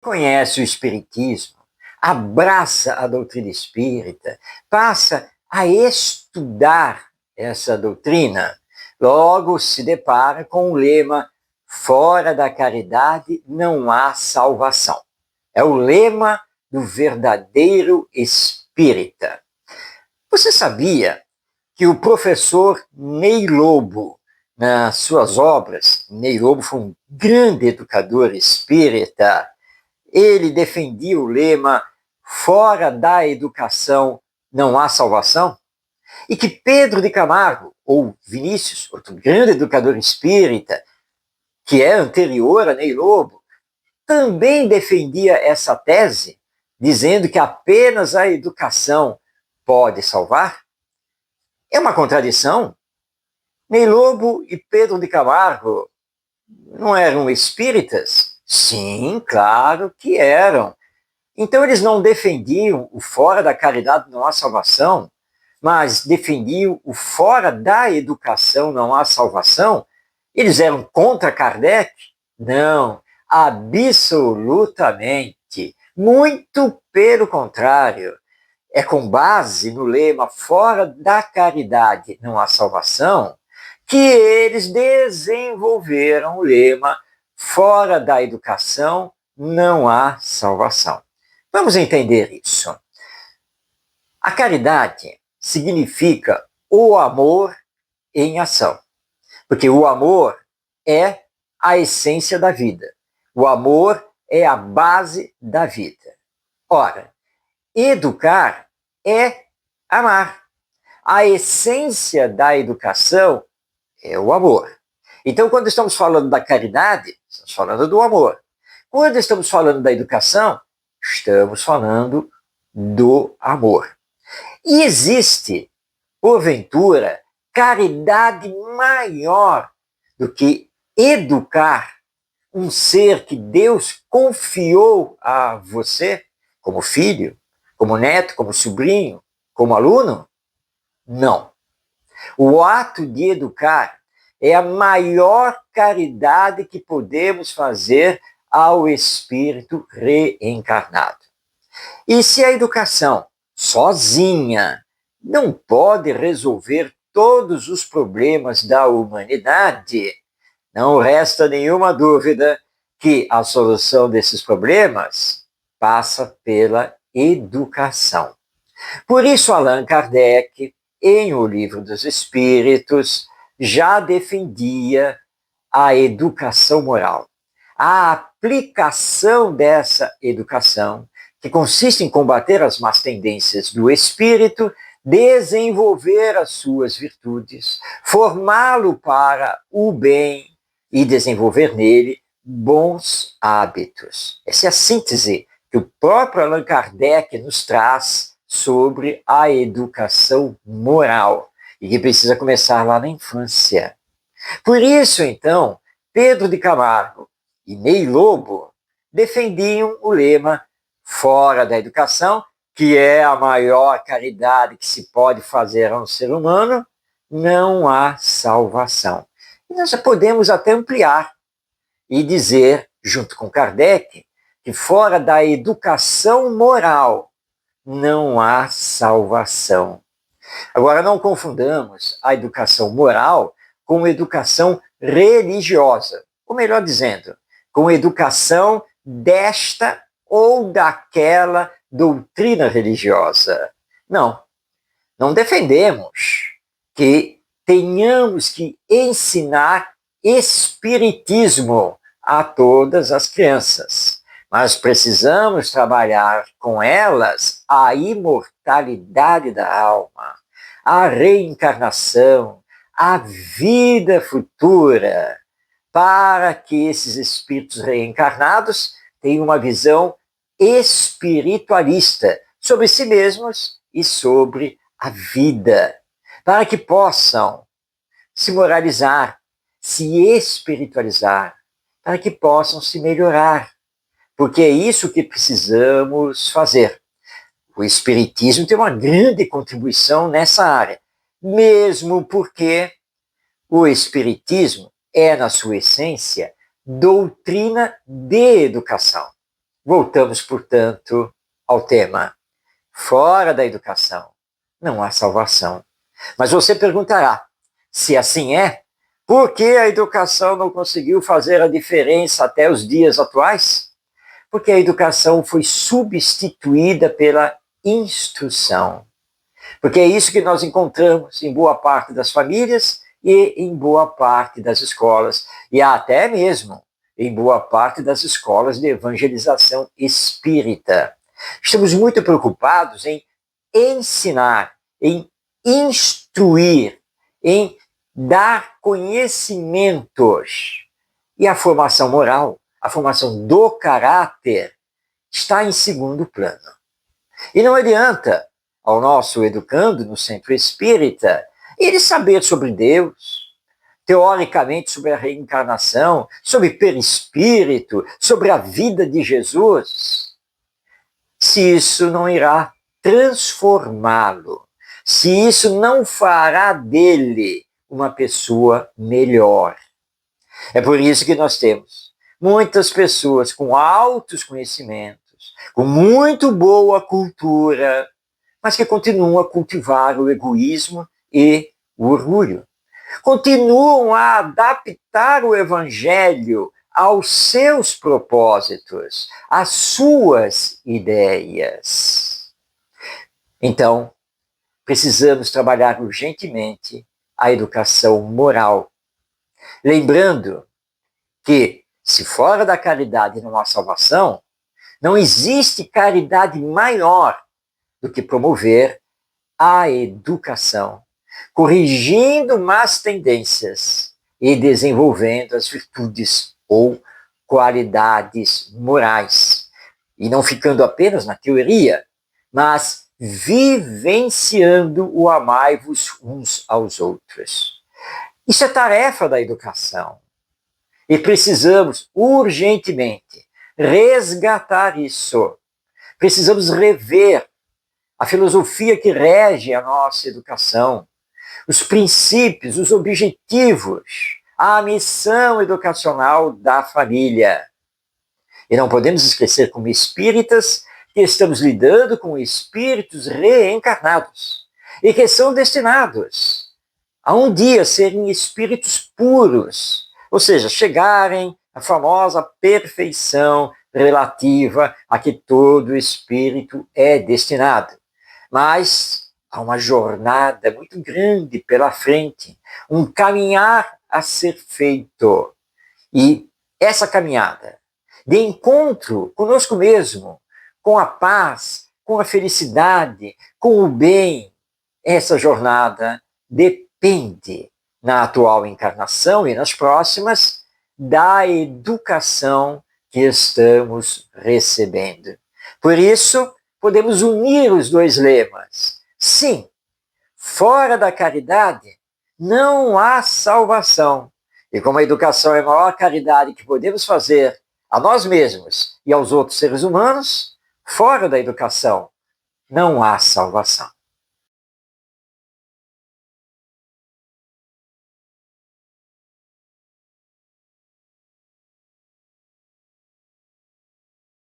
conhece o Espiritismo, abraça a doutrina espírita, passa a estudar essa doutrina, logo se depara com o lema: fora da caridade não há salvação. É o lema do verdadeiro espírita. Você sabia que o professor Ney Lobo, nas suas obras, Ney Lobo foi um grande educador espírita, ele defendia o lema: fora da educação não há salvação? E que Pedro de Camargo, ou Vinícius, outro grande educador espírita, que é anterior a Ney Lobo, também defendia essa tese, dizendo que apenas a educação pode salvar? É uma contradição? Ney Lobo e Pedro de Camargo não eram espíritas? Sim, claro que eram. Então eles não defendiam o fora da caridade não há salvação, mas defendiam o fora da educação não há salvação? Eles eram contra Kardec? Não, absolutamente. Muito pelo contrário. É com base no lema fora da caridade não há salvação que eles desenvolveram o lema fora da educação não há salvação. Vamos entender isso. A caridade significa o amor em ação, porque o amor é a essência da vida. O amor é a base da vida. Ora, educar é amar. A essência da educação é o amor. Então, quando estamos falando da caridade, estamos falando do amor. Quando estamos falando da educação, estamos falando do amor. E existe, porventura, caridade maior do que educar um ser que Deus confiou a você, como filho, como neto, como sobrinho, como aluno? Não. O ato de educar é a maior caridade que podemos fazer ao espírito reencarnado. E se a educação sozinha não pode resolver todos os problemas da humanidade, não resta nenhuma dúvida que a solução desses problemas passa pela educação. Por isso, Allan Kardec, em O Livro dos Espíritos, já defendia a educação moral. A aplicação dessa educação, que consiste em combater as más tendências do espírito, desenvolver as suas virtudes, formá-lo para o bem e desenvolver nele bons hábitos. Essa é a síntese que o próprio Allan Kardec nos traz sobre a educação moral e que precisa começar lá na infância. Por isso, então, Pedro de Camargo e Ney Lobo defendiam o lema fora da educação, que é a maior caridade que se pode fazer a um ser humano, não há salvação. E nós já podemos até ampliar e dizer, junto com Kardec, que fora da educação moral não há salvação. Agora, não confundamos a educação moral com educação religiosa, ou melhor dizendo, com educação desta ou daquela doutrina religiosa. Não, não defendemos que tenhamos que ensinar espiritismo a todas as crianças, mas precisamos trabalhar com elas a imortalidade da alma, a reencarnação, a vida futura, para que esses espíritos reencarnados tenham uma visão espiritualista sobre si mesmos e sobre a vida, para que possam se moralizar, se espiritualizar, para que possam se melhorar, porque é isso que precisamos fazer. O Espiritismo tem uma grande contribuição nessa área, mesmo porque o Espiritismo é, na sua essência, doutrina de educação. Voltamos, portanto, ao tema. Fora da educação, não há salvação. Mas você perguntará, se assim é, por que a educação não conseguiu fazer a diferença até os dias atuais? Porque a educação foi substituída pela instrução. Porque é isso que nós encontramos em boa parte das famílias e em boa parte das escolas, e até mesmo em boa parte das escolas de evangelização espírita. Estamos muito preocupados em ensinar, em instruir, em dar conhecimentos. E a formação moral, a formação do caráter, está em segundo plano. E não adianta ao nosso educando no centro espírita ele saber sobre Deus, teoricamente sobre a reencarnação, sobre perispírito, sobre a vida de Jesus, se isso não irá transformá-lo, se isso não fará dele uma pessoa melhor. É por isso que nós temos muitas pessoas com altos conhecimentos, com muito boa cultura, mas que continuam a cultivar o egoísmo e o orgulho. Continuam a adaptar o evangelho aos seus propósitos, às suas ideias. Então, precisamos trabalhar urgentemente a educação moral. Lembrando que, se fora da caridade não há salvação, não existe caridade maior do que promover a educação, corrigindo más tendências e desenvolvendo as virtudes ou qualidades morais. E não ficando apenas na teoria, mas vivenciando o amai-vos uns aos outros. Isso é tarefa da educação. E precisamos urgentemente resgatar isso. Precisamos rever a filosofia que rege a nossa educação, os princípios, os objetivos, a missão educacional da família. E não podemos esquecer, como espíritas, que estamos lidando com espíritos reencarnados e que são destinados a um dia serem espíritos puros, ou seja, chegarem à famosa perfeição relativa a que todo espírito é destinado. Mas há uma jornada muito grande pela frente, um caminhar a ser feito. E essa caminhada de encontro conosco mesmo, com a paz, com a felicidade, com o bem, essa jornada depende, na atual encarnação e nas próximas, da educação que estamos recebendo. Por isso, podemos unir os dois lemas. Sim, fora da caridade não há salvação. E como a educação é a maior caridade que podemos fazer a nós mesmos e aos outros seres humanos, fora da educação não há salvação.